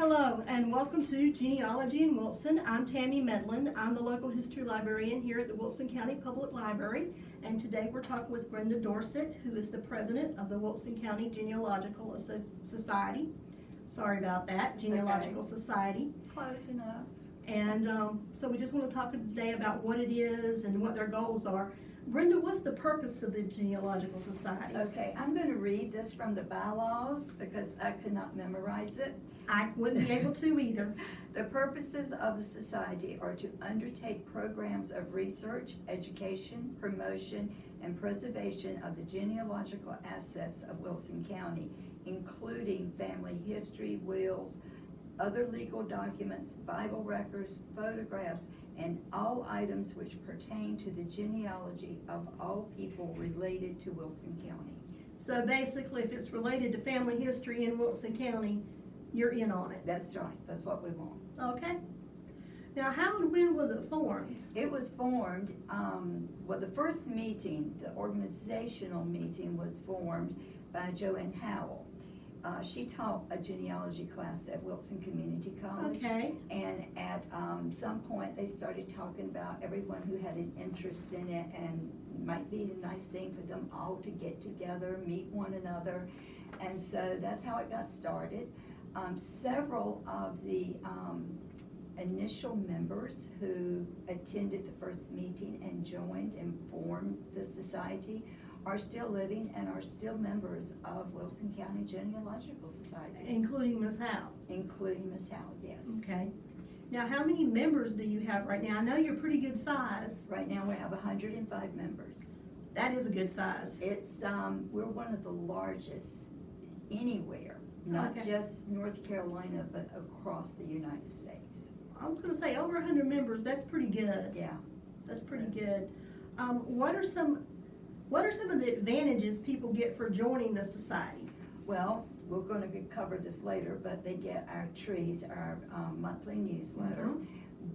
Hello and welcome to Genealogy in Wilson. I'm Tammy Medlin. I'm the local history librarian here at the Wilson County Public Library. And today we're talking with Brenda Dorsett, who is the president of the Wilson County Genealogical Society. Sorry about that, Genealogical Society. Close enough. And so we just want to talk today about what it is and what their goals are. Brenda, what's the purpose of the Genealogical Society? Okay, I'm going to read this from the bylaws because I could not memorize it. I wouldn't be able to either. The purposes of the society are to undertake programs of research, education, promotion, and preservation of the genealogical assets of Wilson County, including family history, wills, other legal documents, Bible records, photographs, and all items which pertain to the genealogy of all people related to Wilson County. So basically, if it's related to family history in Wilson County, you're in on it. That's right. That's what we want. Okay. Now, how and when was it formed? It was formed, well, the first meeting, the organizational meeting was formed by Joanne Howell. She taught a genealogy class at Wilson Community College. Okay. And at some point, they started talking about everyone who had an interest in it, and it might be a nice thing for them all to get together, meet one another. And so that's how it got started. Several of the initial members who attended the first meeting and joined and formed the society are still living and are still members of Wilson County Genealogical Society. Including Ms. Howe? Including Ms. Howe, yes. Okay. Now, how many members do you have right now? I know you're pretty good size. Right now we have 105 members. That is a good size. It's, we're one of the largest anywhere, not Okay. just North Carolina, but across the United States. I was going to say over 100 members. That's pretty good. Yeah. That's pretty good. What are some of the advantages people get for joining the society? Well, we're going to cover this later, but they get our trees, our monthly newsletter. Mhm.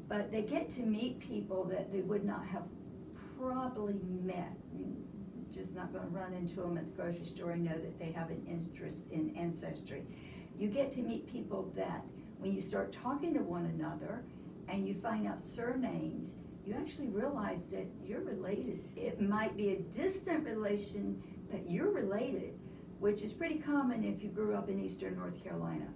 But they get to meet people that they would not have probably met. You're just not going to run into them at the grocery store and know that they have an interest in ancestry. You get to meet people that when you start talking to one another and you find out surnames, you actually realize that you're related. It might be a distant relation, but you're related, which is pretty common if you grew up in Eastern North Carolina.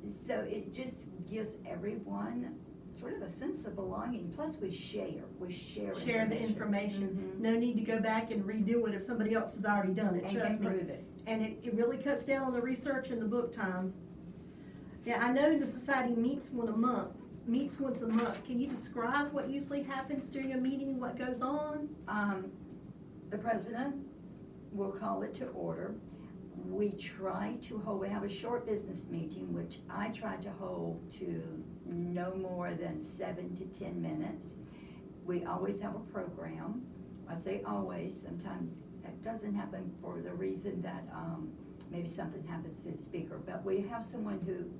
So it just gives everyone sort of a sense of belonging. Plus we share The information. Mhm. No need to go back and redo it if somebody else has already done it. And Trust can me. prove it. And it really cuts down on the research and the book time. Yeah, I know the society meets once a month. Can you describe what usually happens during a meeting, what goes on? The president will call it to order. We have a short business meeting, which I try to hold to no more than 7 to 10 minutes. We always have a program. I say always, sometimes that doesn't happen for the reason that maybe something happens to the speaker, but we have someone who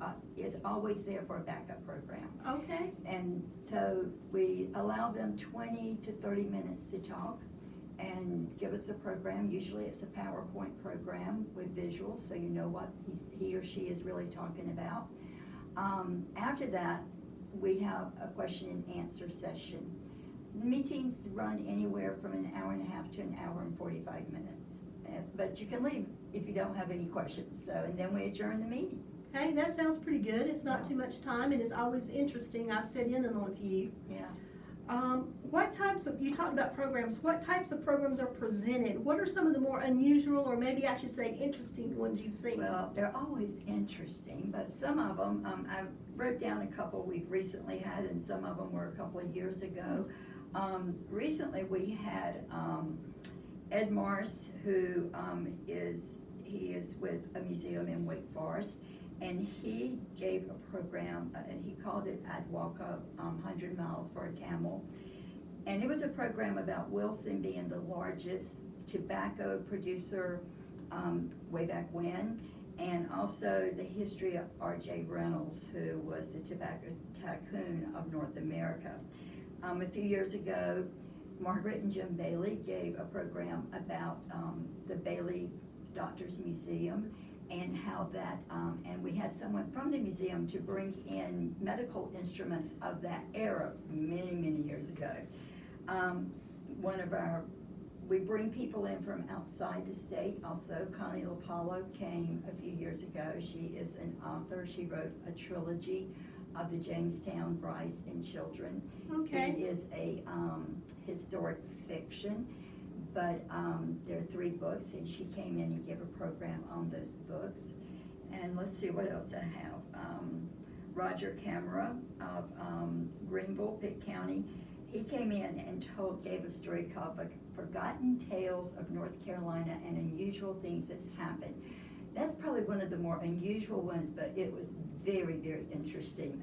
is always there for a backup program. Okay. And so we allow them 20 to 30 minutes to talk and give us a program. Usually it's a PowerPoint program with visuals, so you know what he or she is really talking about. After that, we have a question and answer session. Meetings run anywhere from an hour and a half to an hour and 45 minutes. But you can leave if you don't have any questions. So, and then we adjourn the meeting. Hey, that sounds pretty good. It's not too much time and it's always interesting. I've sat in on a few. Yeah. You talked about programs. What types of programs are presented? What are some of the more unusual, or maybe I should say interesting ones you've seen? Well, they're always interesting, but some of them, I wrote down a couple we've recently had, and some of them were a couple of years ago. Recently we had Ed Morris, who is with a museum in Wake Forest, and he gave a program, and he called it I'd Walk 100 Miles for a Camel. And it was a program about Wilson being the largest tobacco producer way back when, and also the history of R.J. Reynolds, who was the tobacco tycoon of North America. A few years ago, Margaret and Jim Bailey gave a program about the Bailey Doctors Museum, and how that, and we had someone from the museum to bring in medical instruments of that era many, many years ago. We bring people in from outside the state also. Connie LaPallo came a few years ago. She is an author. She wrote a trilogy of the Jamestown Bryce and Children. Okay. It is a historic fiction, but there are 3 books, and she came in and gave a program on those books. And let's see what else I have. Roger Camera of Greenville, Pitt County. He came in and gave a story called Forgotten Tales of North Carolina and Unusual Things That's Happened. That's probably one of the more unusual ones, but it was very, very interesting.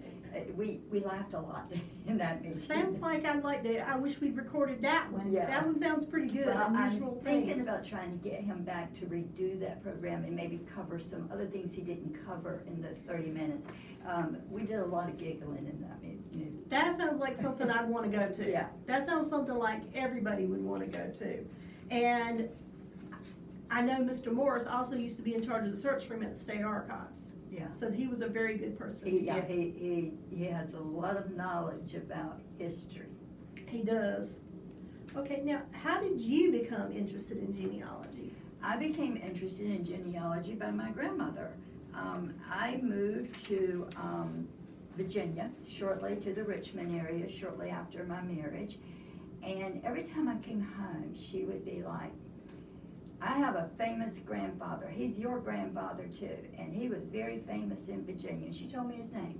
We laughed a lot in that meeting. Sounds like I wish we'd recorded that one. Yeah. That one sounds pretty good, Well, unusual I'm things. thinking about trying to get him back to redo that program and maybe cover some other things he didn't cover in those 30 minutes. We did a lot of giggling in that meeting. That sounds like something I'd want to go to. Yeah. That sounds something like everybody would want to go to. And I know Mr. Morris also used to be in charge of the search room at the State Archives. Yeah. So he was a very good person to get. He has a lot of knowledge about history. He does. Okay, now, how did you become interested in genealogy? I became interested in genealogy by my grandmother. I moved to Virginia shortly, to the Richmond area, shortly after my marriage. And every time I came home, she would be like, I have a famous grandfather. He's your grandfather too. And he was very famous in Virginia. She told me his name.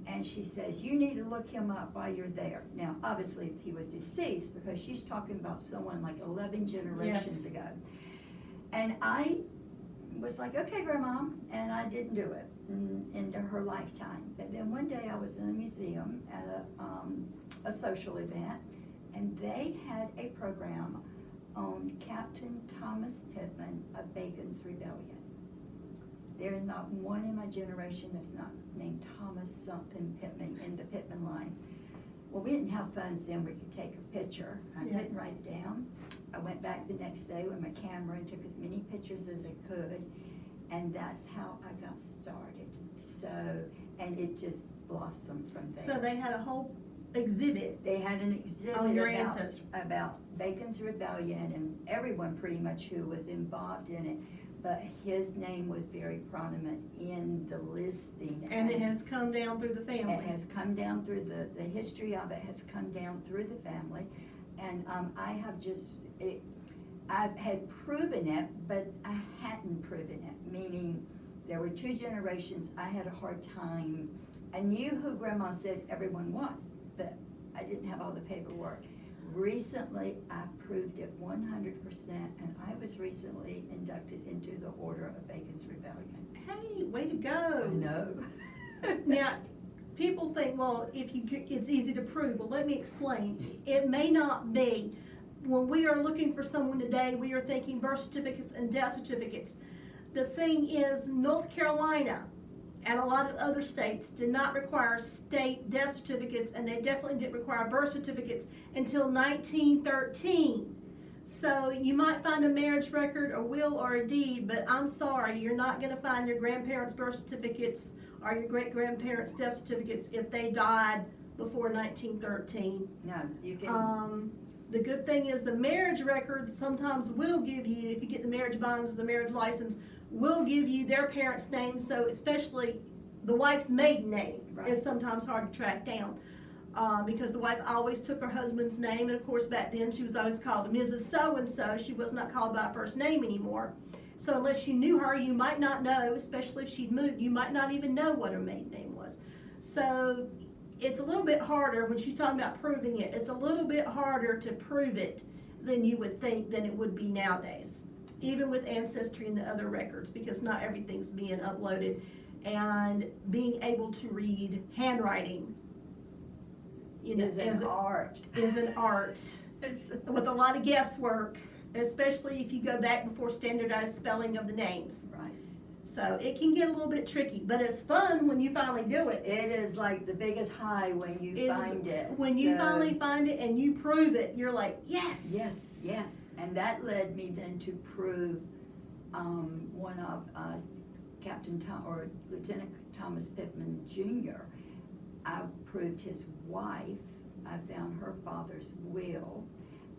And she says, you need to look him up while you're there. Now, obviously, he was deceased because she's talking about someone like 11 generations ago. And I was like, okay, Grandma, and I didn't do it into her lifetime. But then one day I was in a museum at a social event, and they had a program on Captain Thomas Pittman of Bacon's Rebellion. There's not one in my generation that's not named Thomas something Pittman in the Pittman line. Well, we didn't have phones then we could take a picture. I couldn't write it down. I went back the next day with my camera and took as many pictures as I could, and that's how I got started. So, and it just blossomed from there. So they had a whole exhibit. They had an exhibit on your ancestry. about Bacon's Rebellion and everyone pretty much who was involved in it. But his name was very prominent in the listing. And it has come down through the family. It has come down through the history of it has come down through the family. And I have I had proven it, but I hadn't proven it, meaning there were 2 generations. I had a hard time. I knew who Grandma said everyone was, but I didn't have all the paperwork. Recently, I proved it 100%, and I was recently inducted into the Order of Bacon's Rebellion. Hey, way to go. No. Now, people think, well, it's easy to prove. Well, let me explain. It may not be. When we are looking for someone today, we are thinking birth certificates and death certificates. The thing is, North Carolina and a lot of other states did not require state death certificates, and they definitely didn't require birth certificates until 1913. So you might find a marriage record, a will, or a deed, but I'm sorry, you're not going to find your grandparents' birth certificates or your great-grandparents' death certificates if they died before 1913. No, you can. The good thing is the marriage records sometimes will give you, if you get the marriage bonds, the marriage license, will give you their parents' names, so especially the wife's maiden name is sometimes hard to track down. Because the wife always took her husband's name, and of course back then she was always called Mrs. So-and-so. She was not called by her first name anymore. So unless you knew her, you might not know, especially if she'd moved, you might not even know what her maiden name was. So it's a little bit harder when she's talking about proving it. It's a little bit harder to prove it than you would think than it would be nowadays, even with Ancestry and the other records, because not everything's being uploaded. And being able to read handwriting, Is an art. Is an art with a lot of guesswork, especially if you go back before standardized spelling of the names. Right. So it can get a little bit tricky, but it's fun when you finally do it. It is like the biggest high when you find it. When you finally find it and you prove it, you're like, yes. Yes, yes. And that led me then to prove one of Lieutenant Thomas Pittman Jr., I proved his wife, I found her father's will,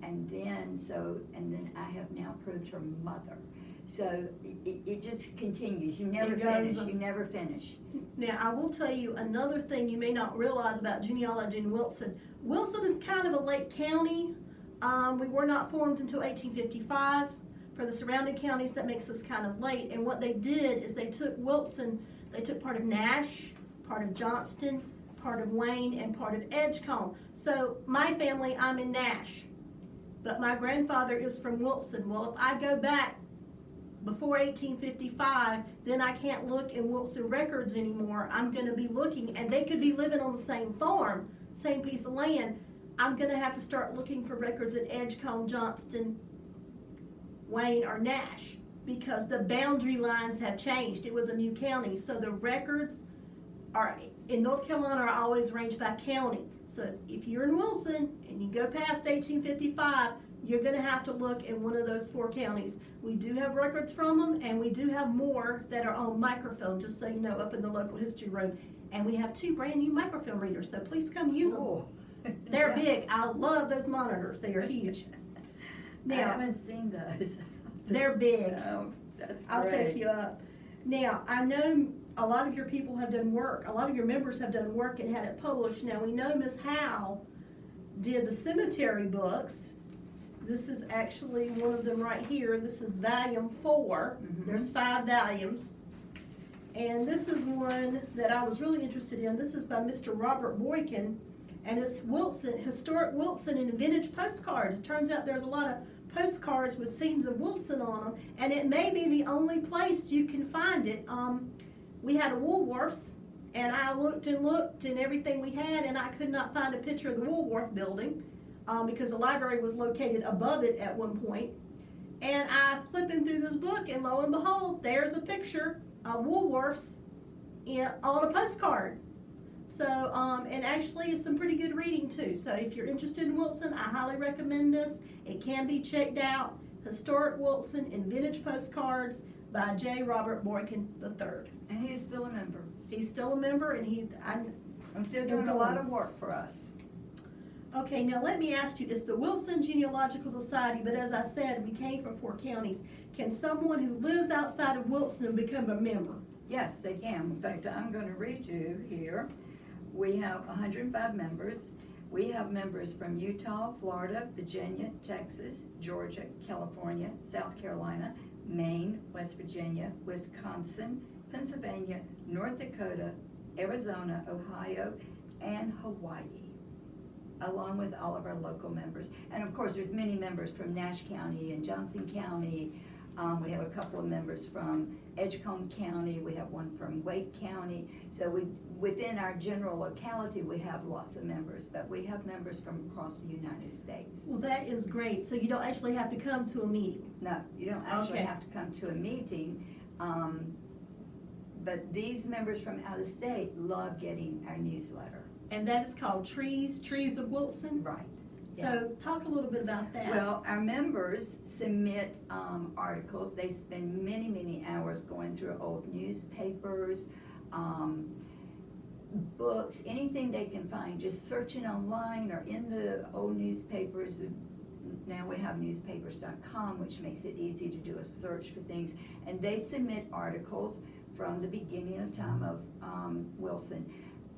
and then I have now proved her mother. So it just continues, you never finish. Now, I will tell you another thing you may not realize about genealogy in Wilson. Wilson is kind of a late county. We were not formed until 1855. For the surrounding counties, that makes us kind of late. And what they did is they took Wilson, they took part of Nash, part of Johnston, part of Wayne, and part of Edgecombe. So my family, I'm in Nash, but my grandfather is from Wilson. Well, if I go back before 1855, then I can't look in Wilson records anymore. I'm going to be looking, and they could be living on the same farm, same piece of land. I'm going to have to start looking for records in Edgecombe, Johnston, Wayne, or Nash, because the boundary lines have changed. It was a new county, so the records are in North Carolina are always arranged by county. So if you're in Wilson and you go past 1855, you're going to have to look in one of those 4 counties. We do have records from them, and we do have more that are on microfilm, just so you know, up in the local history room. And we have 2 brand new microfilm readers, so please come use them. Cool. They're big. I love those monitors. They are huge. I haven't seen those. They're big. Oh, that's great. I'll take you up. Now, I know a lot of your people have done work. A lot of your members have done work and had it published. Now, we know Ms. Howe did the cemetery books. This is actually one of them right here. This is volume 4. Mhm. There's 5 volumes. And this is one that I was really interested in. This is by Mr. Robert Boykin, and it's Wilson, historic Wilson and vintage postcards. It turns out there's a lot of postcards with scenes of Wilson on them, and it may be the only place you can find it. We had a Woolworths, and I looked and everything we had, and I could not find a picture of the Woolworth building because the library was located above it at one point. And I flipping through this book, and lo and behold, there's a picture of Woolworths on a postcard. So, and actually it's some pretty good reading too. So if you're interested in Wilson, I highly recommend this. It can be checked out. Historic Wilson and Vintage Postcards by J. Robert Boykin III. And he's still a member. He's still a member, and I'm still doing a lot of work for us. Okay, now let me ask you, it's the Wilson Genealogical Society, but as I said, we came from 4 counties. Can someone who lives outside of Wilson become a member? Yes, they can. In fact, I'm going to read you here. We have 105 members. We have members from Utah, Florida, Virginia, Texas, Georgia, California, South Carolina, Maine, West Virginia, Wisconsin, Pennsylvania, North Dakota, Arizona, Ohio, and Hawaii, along with all of our local members. And of course, there's many members from Nash County and Johnson County. We have a couple of members from Edgecombe County. We have one from Wake County. So within our general locality, we have lots of members, but we have members from across the United States. Well, that is great. So you don't actually have to come to a meeting. No, you don't actually Okay. have to come to a meeting. But these members from out of state love getting our newsletter. And that is called Trees of Wilson. Right. So talk a little bit about that. Well, our members submit articles. They spend many, many hours going through old newspapers, books, anything they can find, just searching online or in the old newspapers. Now we have newspapers.com, which makes it easy to do a search for things. And they submit articles from the beginning of time of Wilson.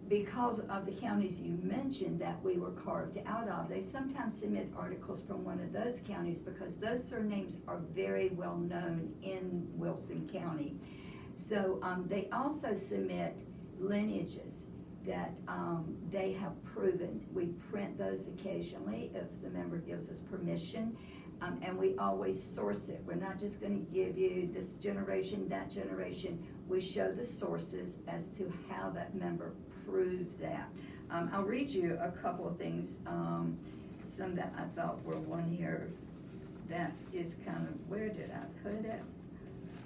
Because of the counties you mentioned that we were carved out of, they sometimes submit articles from one of those counties because those surnames are very well known in Wilson County. So they also submit lineages that they have proven. We print those occasionally if the member gives us permission, and we always source it. We're not just going to give you this generation, that generation. We show the sources as to how that member proved that. I'll read you a couple of things, some that I thought were one here that is kind of, where did I put it?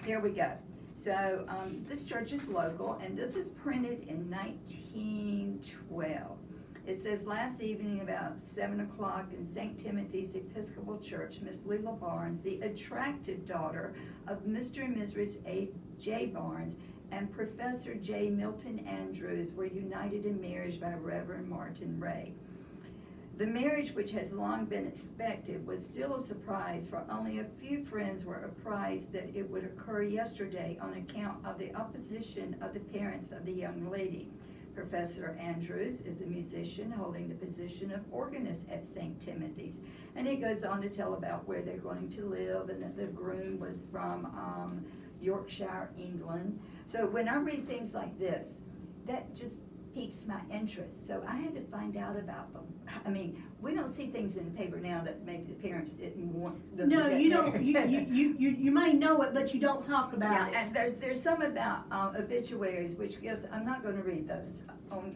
Here we go. So this church is local, and this was printed in 1912. It says, last evening about 7 o'clock in St. Timothy's Episcopal Church, Miss Leela Barnes, the attractive daughter of Mr. and Mrs. J. Barnes and Professor J. Milton Andrews, were united in marriage by Reverend Martin Ray. The marriage, which has long been expected, was still a surprise, for only a few friends were apprised that it would occur yesterday on account of the opposition of the parents of the young lady. Professor Andrews is a musician holding the position of organist at St. Timothy's. And it goes on to tell about where they're going to live, and that the groom was from Yorkshire, England. So when I read things like this, that just piques my interest. So I had to find out about them. I mean, we don't see things in the paper now that maybe the parents didn't want them No, to get you don't, married. you may know it, but you don't talk Yeah, about it. and there's some about obituaries, which gives, I'm not gonna read those on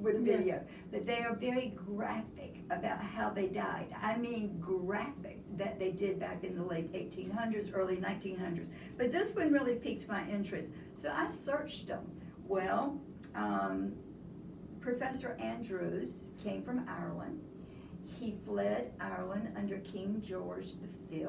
with a Yeah. video, but they are very graphic about how they died. I mean graphic, that they did back in the late 1800s, early 1900s. But this one really piqued my interest, so I searched them. Well, Professor Andrews came from Ireland. He fled Ireland under King George V,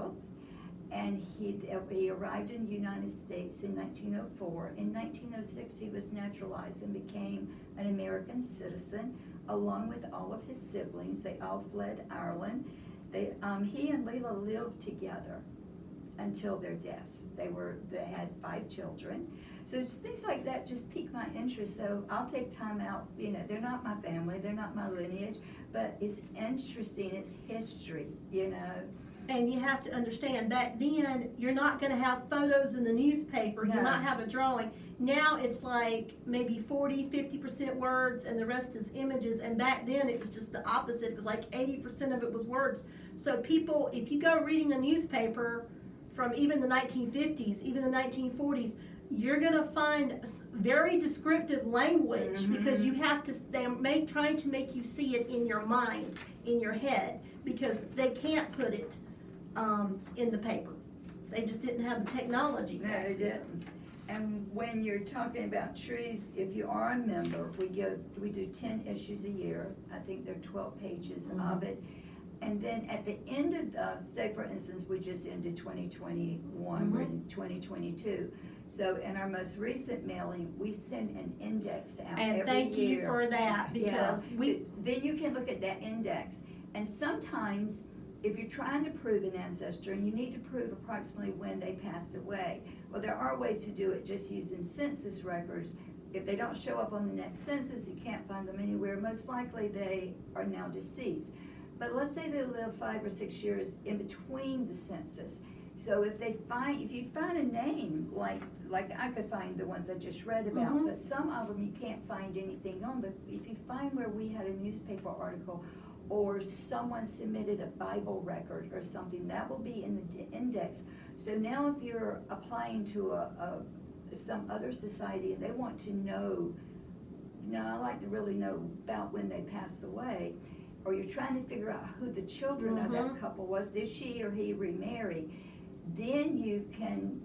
and he arrived in the United States in 1904. In 1906, he was naturalized and became an American citizen, along with all of his siblings. They all fled Ireland. He and Leela lived together until their deaths. They had 5 children. So it's things like that just pique my interest. So I'll take time out, they're not my family, they're not my lineage, but it's interesting, it's history, And you have to understand, back then, you're not gonna have photos in the newspaper, you No. might have a drawing. Now it's like maybe 40-50% words and the rest is images, and back then it was just the opposite. It was like 80% of it was words. So people, if you go reading a newspaper from even the 1950s, even the 1940s, you're gonna find very descriptive language, Mhm. because you have to, they're trying to make you see it in your mind, in your head, because they can't put it in the paper. They just didn't have the technology. No, they didn't. And when you're talking about trees, if you are a member, we do 10 issues a year. I think there are 12 pages of it. And then at the end of say for instance, we just ended 2021, we're in 2022. So in our most recent mailing, we send an index out every year. And thank you for that, because then you can look at that index. And sometimes, if you're trying to prove an ancestor, and you need to prove approximately when they passed away, well, there are ways to do it just using census records. If they don't show up on the next census, you can't find them anywhere. Most likely they are now deceased. But let's say they live 5 or 6 years in between the census. So if you find a name, like I could find the ones I just read about, but some of them you can't find anything on. But if you find where we had a newspaper article, or someone submitted a Bible record or something, that will be in the index. So now if you're applying to some other society and they want to know, I like to really know about when they passed away, or you're trying to figure out who the children of that couple was, did she or he remarry, then you can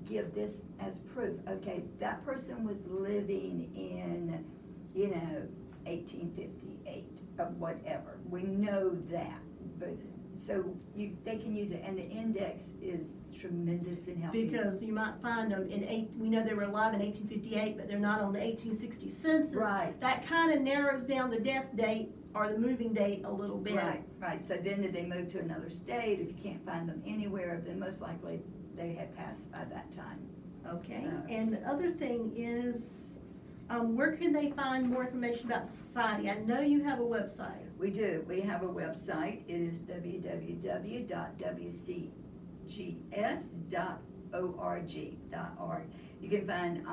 give this as proof. Okay, that person was living in, 1858 or whatever. We know that, but so they can use it, and the index is tremendous in helping. Because you might find them we know they were alive in 1858, but they're not on the 1860 census. Right. That kind of narrows down the death date or the moving date a little bit. Right. So then if they move to another state, if you can't find them anywhere, then most likely they had passed by that time. Okay, So. and the other thing is, where can they find more information about the society? I know you have a website. We do. We have a website. It is www.wcgs.org. You can find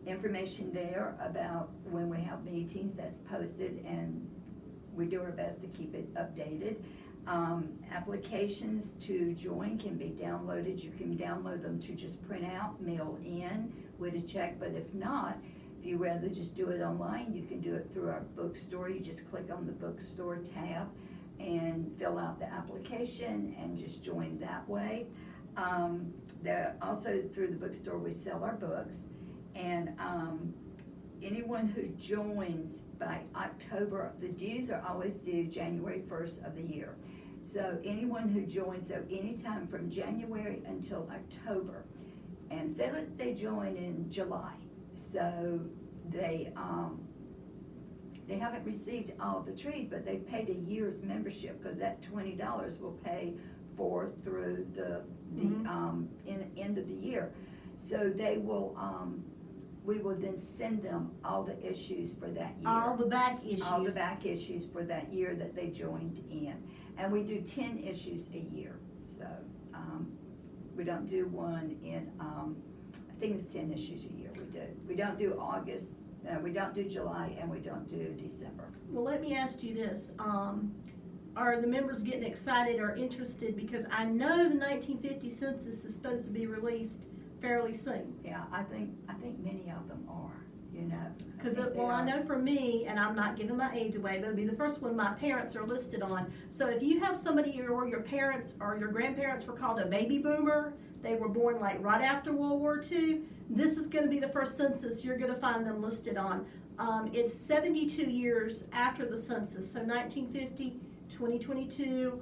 information there about when we have meetings. That's posted, and we do our best to keep it updated. Applications to join can be downloaded. You can download them to just print out, mail in with a check, but if not, if you rather just do it online, you can do it through our bookstore. You just click on the bookstore tab and fill out the application and just join that way. Also through the bookstore we sell our books, and anyone who joins by October, the dues are always due January 1st of the year. So anyone who joins, so anytime from January until October, and say they join in July, so they haven't received all of the trees, but they paid a year's membership, because that $20 will pay for through the end of the year. So they will, we will then send them all the issues for that year. All the back issues. All the back issues for that year that they joined in. And we do 10 issues a year. So we don't do one in, I think it's 10 issues a year we do. We don't do August, we don't do July, and we don't do December. Well, let me ask you this. Are the members getting excited or interested? Because I know the 1950 census is supposed to be released fairly soon. Yeah, I think many of them are, you know. Because, well, I know for me, and I'm not giving my age away, but it'll be the first one my parents are listed on. So if you have somebody, or your parents or your grandparents were called a baby boomer, they were born like right after World War II, this is going to be the first census you're going to find them listed on. It's 72 years after the census, so 1950, 2022.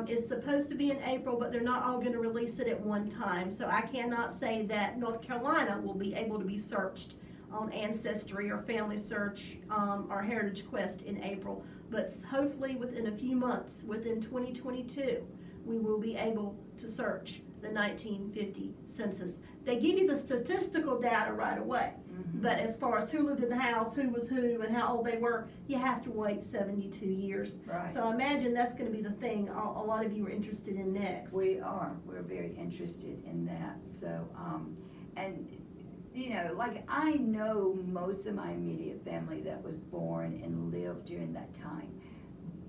Is supposed to be in April, but they're not all going to release it at one time. So I cannot say that North Carolina will be able to be searched on Ancestry or Family Search or Heritage Quest in April. But hopefully within a few months, within 2022, we will be able to search the 1950 census. They give you the statistical data right away. But as far as who lived in the house, who was who, and how old they were, you have to wait 72 years. Right. So I imagine that's going to be the thing a lot of you are interested in next. We are. We're very interested in that. So, and, you know, like I know most of my immediate family that was born and lived during that time.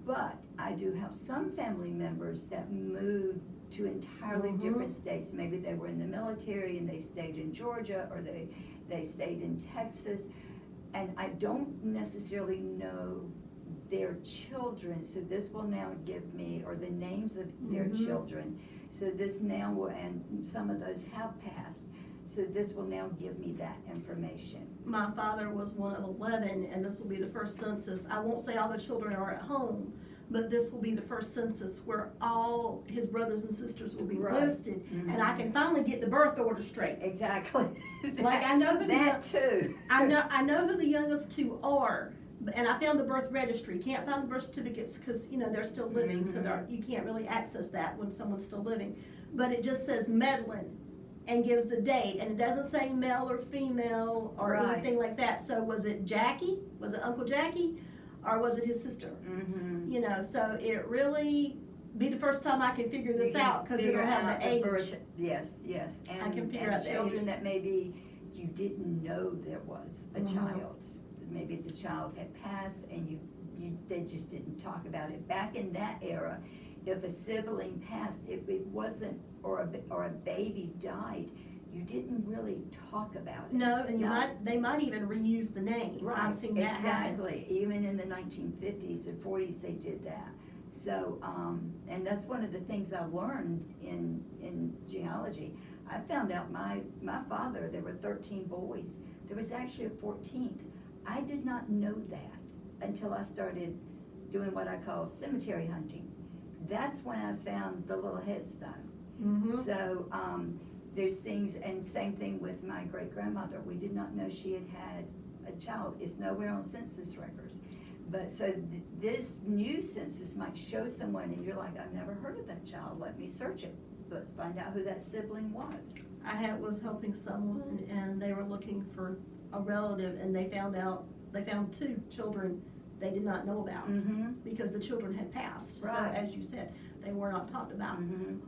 But I do have some family members that moved to entirely different states. Maybe they were in the military and they stayed in Georgia, or they stayed in Texas, and I don't necessarily know their children, so this will now give me, or the names of their children, so this now will, and some of those have passed, so this will now give me that information. My father was one of 11, and this will be the first census. I won't say all the children are at home, but this will be the first census where all his brothers and sisters will be listed, and I can finally get the birth order straight. Exactly. Like I know who that too. I know who the youngest two are, and I found the birth registry. Can't find the birth certificates because you know they're still living, so you can't really access that when someone's still living. But it just says Medlin, and gives the date, and it doesn't say male or female or anything like that. So was it Jackie? Was it Uncle Jackie? Or was it his sister? You know, so it really be the first time I can figure this out, because it'll have the age. Yes, and I can figure out the children age. that maybe you didn't know there was a child. Maybe the child had passed and they just didn't talk about it. Back in that era, if a sibling passed, if it wasn't, or a baby died, you didn't really talk about it. No, and they might even reuse the name. Right, I've seen that happen. exactly. Even in the 1950s and 40s, they did that. So, and that's one of the things I learned in genealogy. I found out my father, there were 13 boys. There was actually a 14th. I did not know that until I started doing what I call cemetery hunting. That's when I found the little headstone. So, there's things, and same thing with my great-grandmother. We did not know she had a child. It's nowhere on census records. But so this new census might show someone and you're like, I've never heard of that child. Let me search it. Let's find out who that sibling was. I was helping someone, and they were looking for a relative, and they found 2 children they did not know about because the children had passed. Right. So as you said, they were not talked about.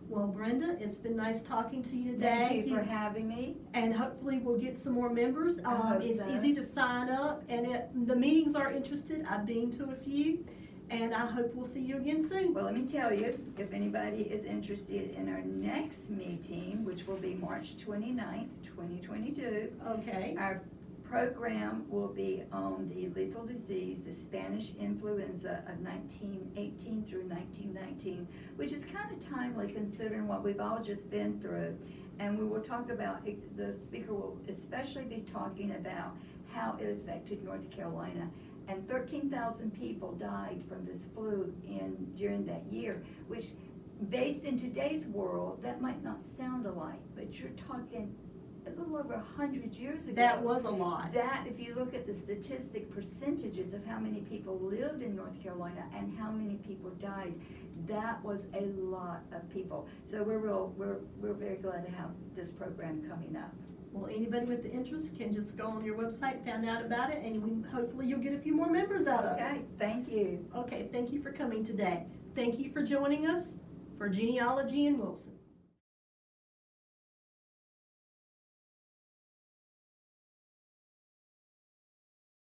Well, Brenda, it's been nice talking to you today. Thank you for having me. And hopefully we'll get some more members. It's so. easy to sign up, and the meetings are interested. I've been to a few, and I hope we'll see you again soon. Well, let me tell you, if anybody is interested in our next meeting, which will be March 29th, 2022. Okay. Our program will be on the lethal disease, the Spanish influenza of 1918 through 1919, which is kind of timely considering what we've all just been through. And we will talk about, the speaker will especially be talking about how it affected North Carolina. And 13,000 people died from this flu during that year, which, based in today's world, that might not sound alike, but you're talking a little over 100 years ago. That was a lot. That, if you look at the statistic percentages of how many people lived in North Carolina and how many people died, that was a lot of people. So we're very glad to have this program coming up. Well, anybody with the interest can just go on your website, find out about it, and hopefully you'll get a few more members out of it. Okay, thank you. Okay, thank you for coming today. Thank you for joining us for Genealogy in Wilson.